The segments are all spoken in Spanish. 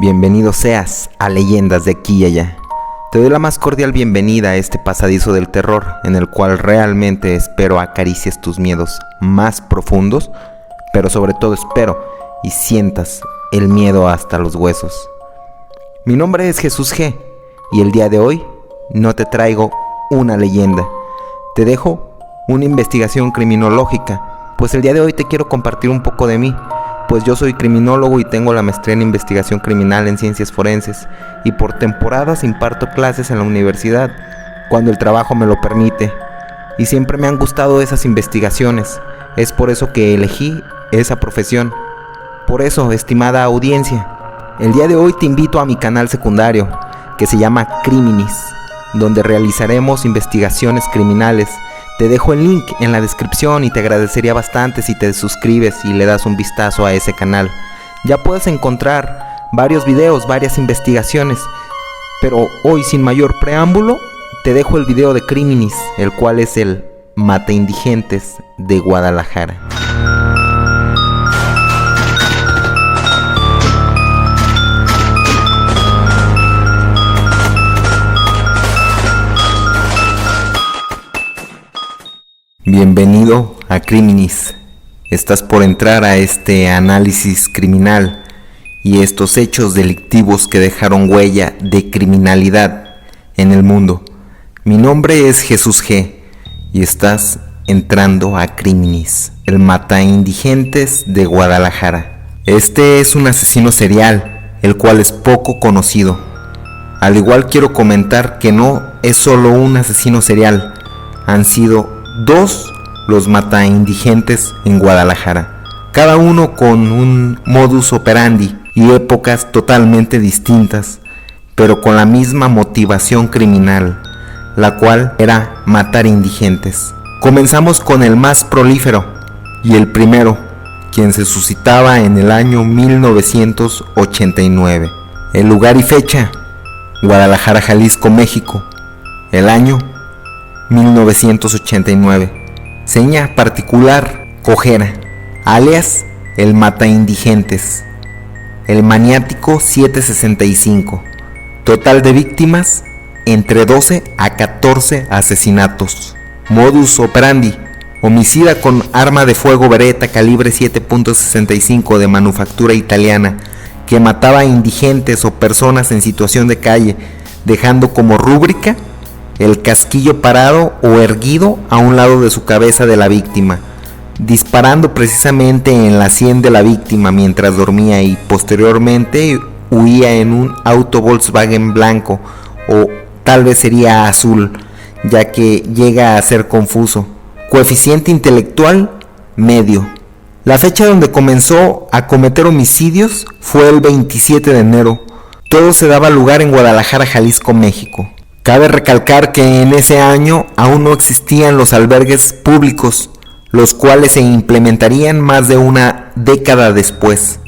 Bienvenido seas a Leyendas de aquí y allá. Te doy la más cordial bienvenida a este pasadizo del terror, en el cual realmente espero acaricies tus miedos más profundos, pero sobre todo espero y sientas el miedo hasta los huesos. Mi nombre es Jesús G, y el día de hoy no te traigo una leyenda, te dejo una investigación criminológica, pues el día de hoy te quiero compartir un poco de mí, pues yo soy criminólogo y tengo la maestría en investigación criminal en ciencias forenses, y por temporadas imparto clases en la universidad, cuando el trabajo me lo permite, y siempre me han gustado esas investigaciones. Es por eso que elegí esa profesión. Por eso, estimada audiencia, el día de hoy te invito a mi canal secundario, que se llama Criminis, donde realizaremos investigaciones criminales. Te dejo el link en la descripción y te agradecería bastante si te suscribes y le das un vistazo a ese canal. Ya puedes encontrar varios videos, varias investigaciones, pero hoy sin mayor preámbulo te dejo el video de Criminis, el cual es el Mata Indigentes de Guadalajara. Bienvenido a Criminis. Estás por entrar a este análisis criminal y estos hechos delictivos que dejaron huella de criminalidad en el mundo. Mi nombre es Jesús G y estás entrando a Criminis, el Mata Indigentes de Guadalajara. Este es un asesino serial, el cual es poco conocido. Al igual quiero comentar que no es solo un asesino serial, han sido dos los mata indigentes en Guadalajara, cada uno con un modus operandi y épocas totalmente distintas, pero con la misma motivación criminal, la cual era matar indigentes. Comenzamos con el más prolífero y el primero, quien se suscitaba en el año 1989. El lugar y fecha: Guadalajara, Jalisco, México. El año 1989. Seña particular: cojera, alias el Mata Indigentes, el maniático 765. Total de víctimas: entre 12 a 14 asesinatos. Modus operandi: homicida con arma de fuego Beretta calibre 7.65 de manufactura italiana, que mataba a indigentes o personas en situación de calle, dejando como rúbrica el casquillo parado o erguido a un lado de su cabeza de la víctima, disparando precisamente en la sien de la víctima mientras dormía, y posteriormente huía en un auto Volkswagen blanco, o tal vez sería azul, ya que llega a ser confuso. Coeficiente intelectual: medio. La fecha donde comenzó a cometer homicidios fue el 27 de enero. Todo se daba lugar en Guadalajara, Jalisco, México. Cabe recalcar que en ese año aún no existían los albergues públicos, los cuales se implementarían más de una década después.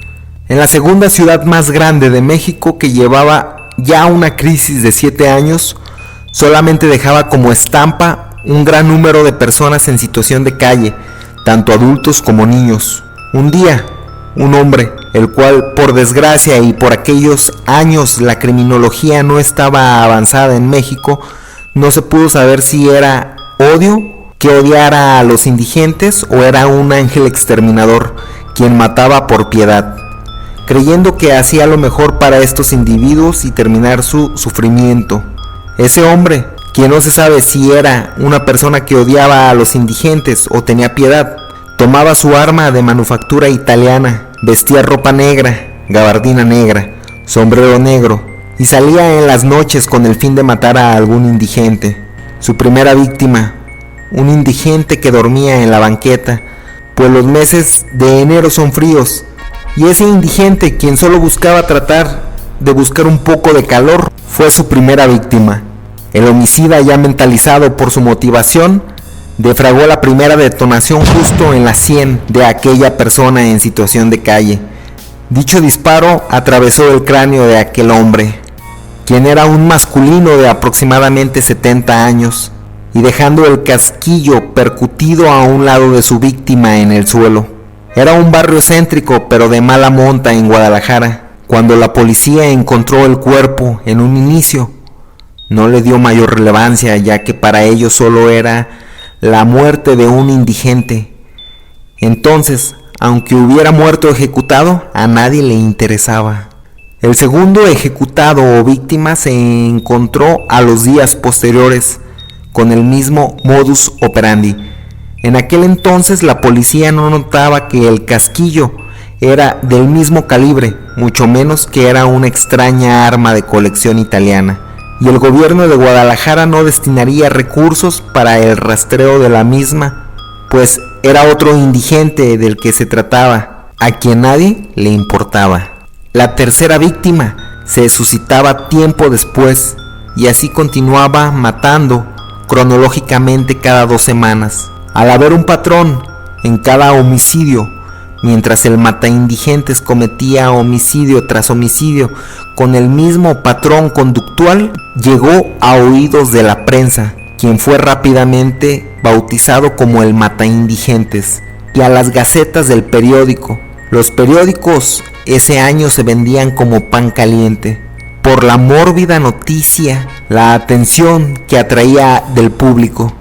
En la segunda ciudad más grande de México, que llevaba ya una crisis de 7 años, solamente dejaba como estampa un gran número de personas en situación de calle, tanto adultos como niños. Un día, un hombre, el cual por desgracia y por aquellos años la criminología no estaba avanzada en México, no se pudo saber si era odio, que odiara a los indigentes, o era un ángel exterminador quien mataba por piedad, creyendo que hacía lo mejor para estos individuos y terminar su sufrimiento. Ese hombre, quien no se sabe si era una persona que odiaba a los indigentes o tenía piedad, tomaba su arma de manufactura italiana, vestía ropa negra, gabardina negra, sombrero negro, y salía en las noches con el fin de matar a algún indigente. Su primera víctima, un indigente que dormía en la banqueta, pues los meses de enero son fríos, y ese indigente, quien solo buscaba tratar de buscar un poco de calor, fue su primera víctima. El homicida, ya mentalizado por su motivación, defragó la primera detonación justo en la sien de aquella persona en situación de calle. Dicho disparo atravesó el cráneo de aquel hombre, quien era un masculino de aproximadamente 70 años, y dejando el casquillo percutido a un lado de su víctima en el suelo. Era un barrio céntrico pero de mala monta en Guadalajara, Cuando la policía encontró el cuerpo en un inicio, no le dio mayor relevancia, ya que para ellos solo era la muerte de un indigente. Entonces, aunque hubiera muerto ejecutado, a nadie le interesaba. El segundo ejecutado o víctima se encontró a los días posteriores con el mismo modus operandi. En aquel entonces la policía no notaba que el casquillo era del mismo calibre, mucho menos que era una extraña arma de colección italiana, y el gobierno de Guadalajara no destinaría recursos para el rastreo de la misma, pues era otro indigente del que se trataba, a quien nadie le importaba. La tercera víctima se suscitaba tiempo después, y así continuaba matando cronológicamente cada 2 semanas. Al haber un patrón en cada homicidio, mientras el mataindigentes cometía homicidio tras homicidio con el mismo patrón conductual, llegó a oídos de la prensa, quien fue rápidamente bautizado como el mataindigentes, y a las gacetas del periódico. Los periódicos ese año se vendían como pan caliente, por la mórbida noticia, la atención que atraía del público.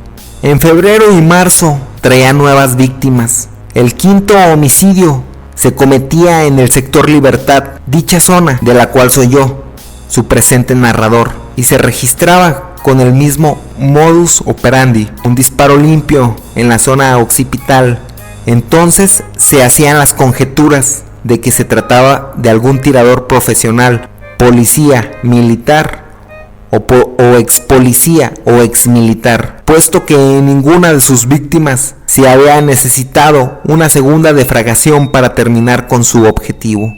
En febrero y marzo traía nuevas víctimas. El quinto homicidio se cometía en el sector Libertad, dicha zona de la cual soy yo, su presente narrador, y se registraba con el mismo modus operandi, un disparo limpio en la zona occipital. Entonces se hacían las conjeturas de que se trataba de algún tirador profesional, policía, militar o ex policía o ex militar, puesto que en ninguna de sus víctimas se había necesitado una segunda defragación para terminar con su objetivo.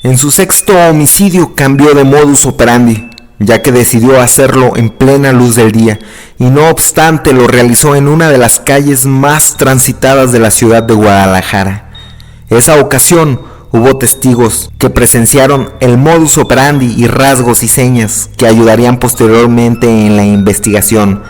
En su sexto homicidio cambió de modus operandi, ya que decidió hacerlo en plena luz del día, y no obstante lo realizó en una de las calles más transitadas de la ciudad de Guadalajara. Esa ocasión hubo testigos que presenciaron el modus operandi y rasgos y señas que ayudarían posteriormente en la investigación.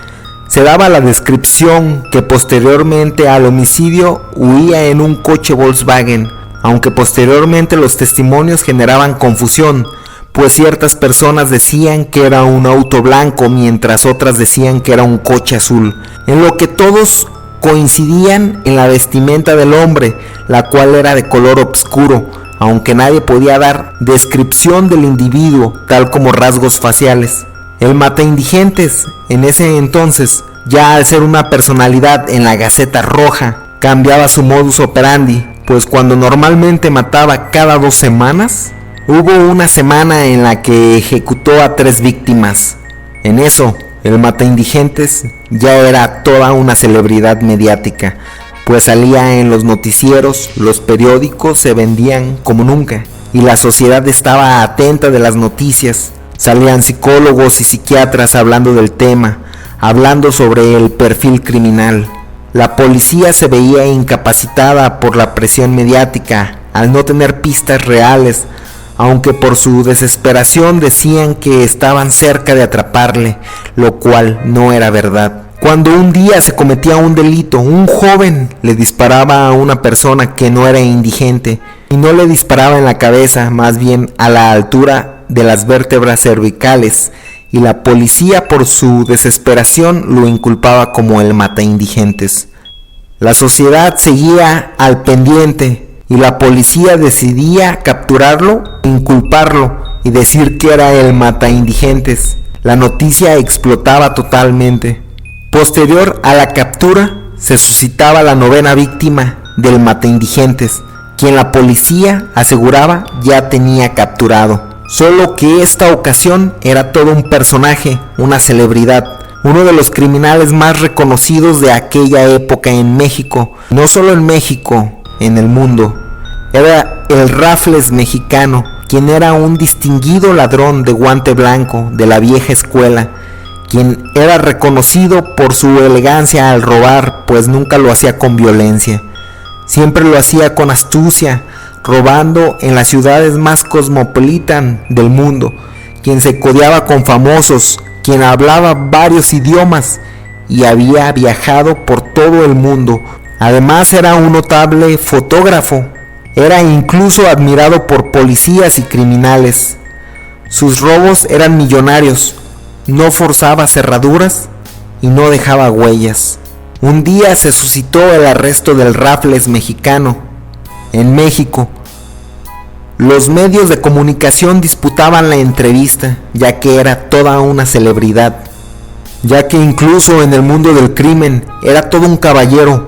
Se daba la descripción que posteriormente al homicidio huía en un coche Volkswagen, aunque posteriormente los testimonios generaban confusión, pues ciertas personas decían que era un auto blanco mientras otras decían que era un coche azul, en lo que todos coincidían en la vestimenta del hombre, la cual era de color oscuro, aunque nadie podía dar descripción del individuo, tal como rasgos faciales. El mataindigentes, en ese entonces, ya al ser una personalidad en la Gaceta Roja, cambiaba su modus operandi, pues cuando normalmente mataba cada 2 semanas, hubo una semana en la que ejecutó a 3 víctimas. En eso, el mataindigentes ya era toda una celebridad mediática, pues salía en los noticieros, los periódicos se vendían como nunca, y la sociedad estaba atenta de las noticias. Salían psicólogos y psiquiatras hablando del tema, hablando sobre el perfil criminal. La policía se veía incapacitada por la presión mediática, al no tener pistas reales, aunque por su desesperación decían que estaban cerca de atraparle, lo cual no era verdad. Cuando un día se cometía un delito, un joven le disparaba a una persona que no era indigente, y no le disparaba en la cabeza, más bien a la altura de las vértebras cervicales, y la policía por su desesperación lo inculpaba como el mataindigentes. La sociedad seguía al pendiente, y la policía decidía capturarlo, inculparlo y decir que era el mataindigentes. La noticia explotaba totalmente. Posterior a la captura, se suscitaba la 9ª víctima del mataindigentes, quien la policía aseguraba ya tenía capturado. Solo que esta ocasión era todo un personaje, una celebridad, uno de los criminales más reconocidos de aquella época en México, no solo en México, en el mundo. Era el Rafles mexicano, quien era un distinguido ladrón de guante blanco de la vieja escuela, quien era reconocido por su elegancia al robar, pues nunca lo hacía con violencia. Siempre lo hacía con astucia, robando en las ciudades más cosmopolitan del mundo, quien se codeaba con famosos, quien hablaba varios idiomas y había viajado por todo el mundo. Además era un notable fotógrafo. Era incluso admirado por policías y criminales. Sus robos eran millonarios, no forzaba cerraduras y no dejaba huellas. Un día se suscitó el arresto del Raffles mexicano. En México, los medios de comunicación disputaban la entrevista, ya que era toda una celebridad, ya que incluso en el mundo del crimen era todo un caballero.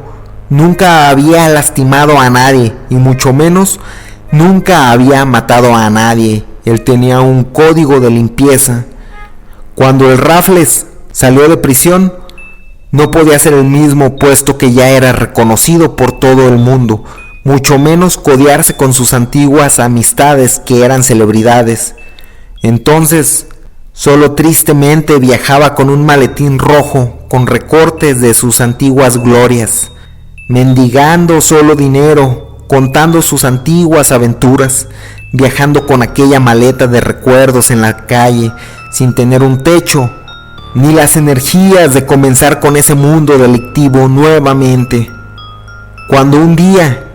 Nunca había lastimado a nadie y mucho menos nunca había matado a nadie. Él tenía un código de limpieza. Cuando el Raffles salió de prisión, no podía ser el mismo, puesto que ya era reconocido por todo el mundo, mucho menos codearse con sus antiguas amistades que eran celebridades. Entonces, solo tristemente viajaba con un maletín rojo con recortes de sus antiguas glorias, mendigando solo dinero, contando sus antiguas aventuras, viajando con aquella maleta de recuerdos en la calle, sin tener un techo, ni las energías de comenzar con ese mundo delictivo nuevamente. Cuando un día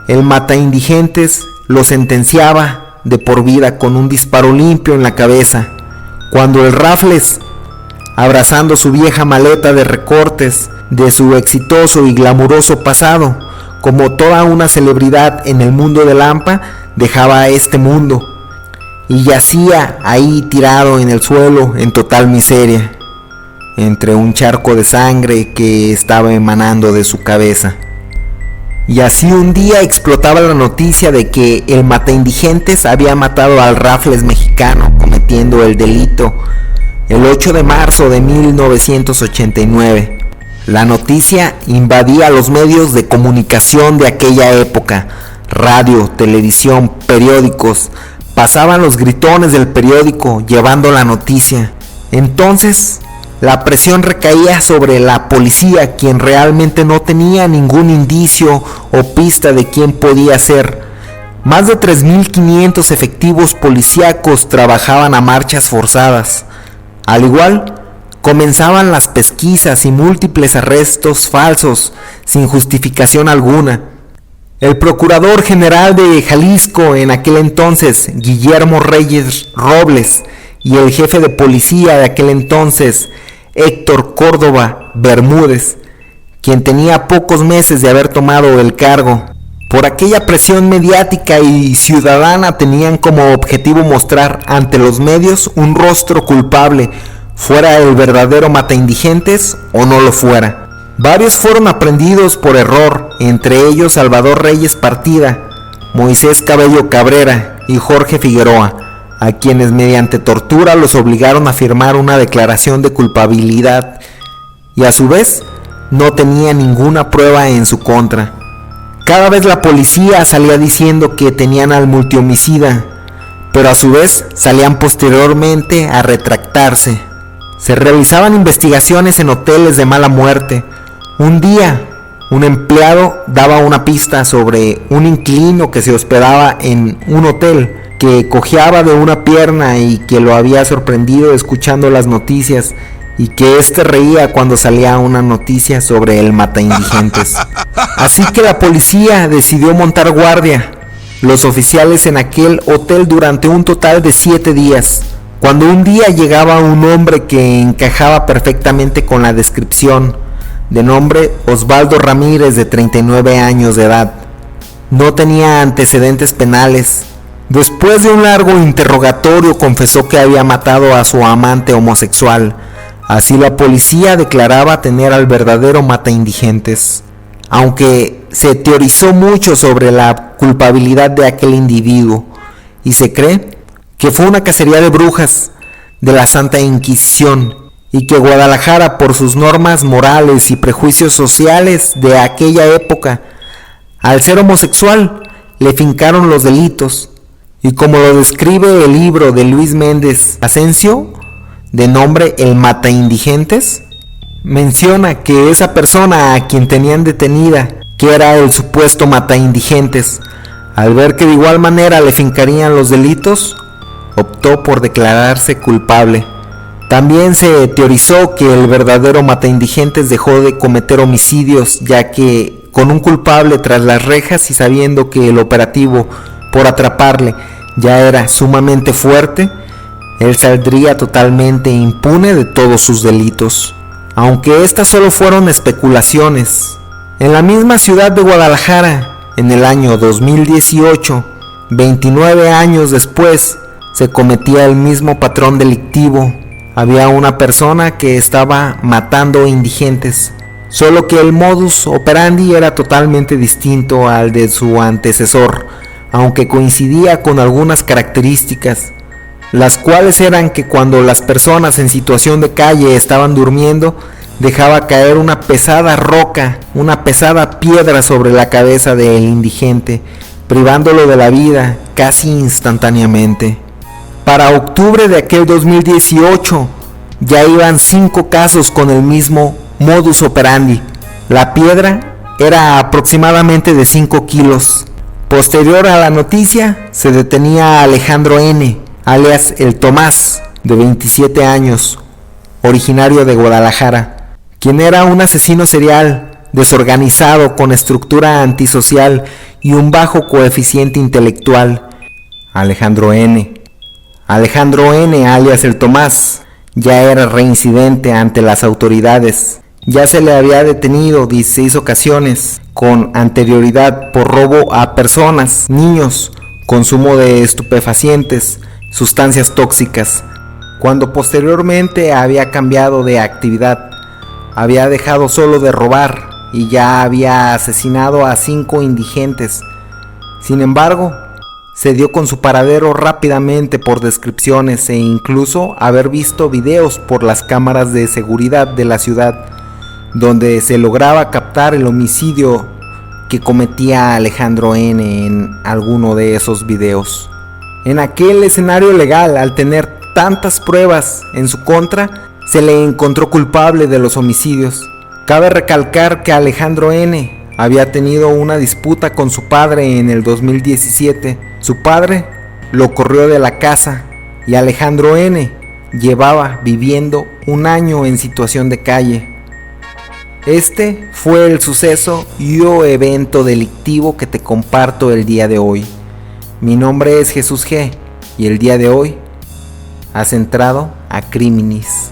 el mataindigentes lo sentenciaba de por vida con un disparo limpio en la cabeza, cuando el Raffles, abrazando su vieja maleta de recortes de su exitoso y glamuroso pasado, como toda una celebridad en el mundo del AMPA, dejaba a este mundo y yacía ahí tirado en el suelo en total miseria, entre un charco de sangre que estaba emanando de su cabeza. Y así un día explotaba la noticia de que el mataindigentes había matado al Raffles mexicano cometiendo el delito el 8 de marzo de 1989. La noticia invadía los medios de comunicación de aquella época, radio, televisión, periódicos. Pasaban los gritones del periódico llevando la noticia. Entonces, la presión recaía sobre la policía, quien realmente no tenía ningún indicio o pista de quién podía ser. Más de 3.500 efectivos policíacos trabajaban a marchas forzadas. Al igual, comenzaban las pesquisas y múltiples arrestos falsos, sin justificación alguna. El procurador general de Jalisco en aquel entonces, Guillermo Reyes Robles, y el jefe de policía de aquel entonces, Héctor Córdoba Bermúdez, quien tenía pocos meses de haber tomado el cargo, por aquella presión mediática y ciudadana tenían como objetivo mostrar ante los medios un rostro culpable, fuera el verdadero mataindigentes o no lo fuera. Varios fueron aprehendidos por error, entre ellos Salvador Reyes Partida, Moisés Cabello Cabrera y Jorge Figueroa, a quienes mediante tortura los obligaron a firmar una declaración de culpabilidad y a su vez no tenía ninguna prueba en su contra. Cada vez la policía salía diciendo que tenían al multihomicida, pero a su vez salían posteriormente a retractarse. Se realizaban investigaciones en hoteles de mala muerte. Un día, un empleado daba una pista sobre un inquilino que se hospedaba en un hotel, que cojeaba de una pierna y que lo había sorprendido escuchando las noticias, y que éste reía cuando salía una noticia sobre el mataindigentes. Así que la policía decidió montar guardia, los oficiales en aquel hotel durante un total de 7 días. Cuando un día llegaba un hombre que encajaba perfectamente con la descripción, de nombre Osvaldo Ramírez, de 39 años de edad. No tenía antecedentes penales. Después de un largo interrogatorio confesó que había matado a su amante homosexual. Así la policía declaraba tener al verdadero mataindigentes. Aunque se teorizó mucho sobre la culpabilidad de aquel individuo y se cree que fue una cacería de brujas de la Santa Inquisición, y que Guadalajara, por sus normas morales y prejuicios sociales de aquella época, al ser homosexual le fincaron los delitos, y como lo describe el libro de Luis Méndez Asensio, de nombre El Mataindigentes, menciona que esa persona a quien tenían detenida, que era el supuesto mataindigentes, al ver que de igual manera le fincarían los delitos, optó por declararse culpable. También se teorizó que el verdadero mataindigentes dejó de cometer homicidios, ya que con un culpable tras las rejas y sabiendo que el operativo por atraparle ya era sumamente fuerte, él saldría totalmente impune de todos sus delitos. Aunque estas solo fueron especulaciones, en la misma ciudad de Guadalajara, en el año 2018, 29 años después, se cometía el mismo patrón delictivo. Había una persona que estaba matando indigentes, solo que el modus operandi era totalmente distinto al de su antecesor, aunque coincidía con algunas características, las cuales eran que cuando las personas en situación de calle estaban durmiendo, dejaba caer una pesada roca, una pesada piedra sobre la cabeza del indigente, privándolo de la vida casi instantáneamente. Para octubre de aquel 2018, ya iban 5 casos con el mismo modus operandi. La piedra era aproximadamente de 5 kilos. Posterior a la noticia, se detenía a Alejandro N., alias El Tomás, de 27 años, originario de Guadalajara, quien era un asesino serial, desorganizado, con estructura antisocial y un bajo coeficiente intelectual. Alejandro N., alias El Tomás, ya era reincidente ante las autoridades. Ya se le había detenido 16 ocasiones con anterioridad por robo a personas, niños, consumo de estupefacientes, sustancias tóxicas. Cuando posteriormente había cambiado de actividad, había dejado solo de robar y ya había asesinado a 5 indigentes. Sin embargo, se dio con su paradero rápidamente por descripciones e incluso haber visto videos por las cámaras de seguridad de la ciudad, donde se lograba captar el homicidio que cometía Alejandro N. en alguno de esos videos. En aquel escenario legal, al tener tantas pruebas en su contra, se le encontró culpable de los homicidios. Cabe recalcar que Alejandro N. había tenido una disputa con su padre en el 2017. Su padre lo corrió de la casa y Alejandro N. llevaba viviendo un año en situación de calle. Este fue el suceso y o evento delictivo que te comparto el día de hoy. Mi nombre es Jesús G. y el día de hoy has entrado a Criminis.